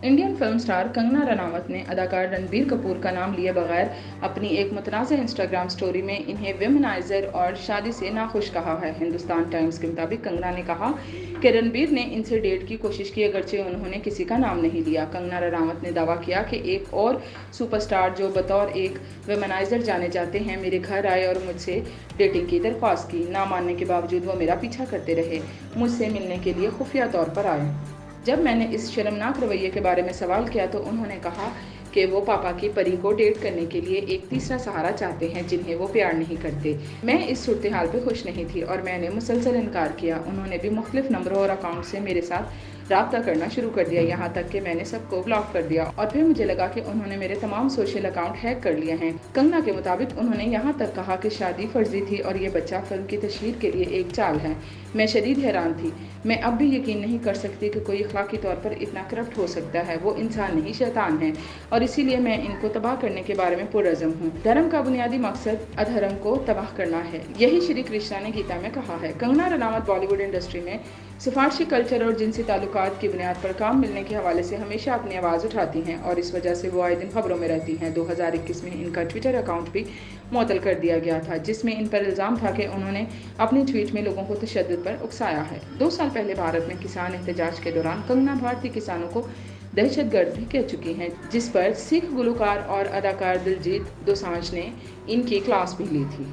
Indian film star Kangana Ranaut ने अदाकार रणबीर कपूर का नाम लिए बगैर अपनी एक मुतनाज़ इंस्टाग्राम स्टोरी में इन्हें वेमनाइजर और शादी से नाखुश कहा है। हिंदुस्तान टाइम्स के मुताबिक कंगना ने कहा कि रणबीर ने इनसे डेट की कोशिश की, अगरचे उन्होंने किसी का नाम नहीं लिया। कंगना रनावत ने दावा किया कि एक और सुपरस्टार जो बतौर एक वेमनाइजर जाने जाते हैं मेरे घर आए और मुझसे डेटिंग की दरख्वास्त की। ना मानने के बावजूद वो मेरा पीछा करते रहे, मुझसे मिलने के लिए खुफिया तौर पर आए। जब मैंने इस शर्मनाक रवैये के बारे में सवाल किया तो उन्होंने कहा कि वो पापा की परी को डेट करने के लिए एक तीसरा सहारा चाहते हैं जिन्हें वो प्यार नहीं करते। मैं इस सूरत हाल पे खुश नहीं थी और मैंने मुसलसल इनकार किया। उन्होंने भी मुख्तलिफ नंबरों और अकाउंट से मेरे साथ राब्ता करना शुरू कर दिया, यहाँ तक कि मैंने सबको ब्लॉक कर दिया और फिर मुझे लगा कि उन्होंने मेरे तमाम सोशल अकाउंट हैक कर लिए हैं। कंगना के मुताबिक उन्होंने यहाँ तक कहा कि शादी फर्जी थी और ये बच्चा फिल्म की तशहीर के लिए एक चाल है। मैं शदीद हैरान थी। मैं अब भी यकीन नहीं कर सकती कि कोई अखलाकी तौर पर इतना करप्ट हो सकता है। वो इंसान नहीं, शैतान है और इसीलिए मैं इनको तबाह करने के बारे में पुरअज़्म हूँ। धर्म का बुनियादी मकसद अधर्म को तबाह करना है, यही श्री कृष्णा ने गीता में कहा है। कंगना रनावत बॉलीवुड इंडस्ट्री में सिफारशी कल्चर और जिनसी ताल्लुकात की बुनियाद पर काम मिलने के हवाले से हमेशा अपनी आवाज़ उठाती हैं और इस वजह से वो आए दिन खबरों में रहती हैं। 2021 में इनका ट्विटर अकाउंट भी मुअत्तल कर दिया गया था, जिसमें इन पर इल्ज़ाम था कि उन्होंने अपनी ट्वीट में लोगों को तशद्दुद पर उकसाया है। 2 साल पहले भारत में किसान एहतजाज के दौरान कंगना भारतीय किसानों को दहशतगर्द भी कह चुकी हैं, जिस पर सिख गुलकार और अदाकार दिलजीत दोसांझ ने इनकी क्लास भी ली थी।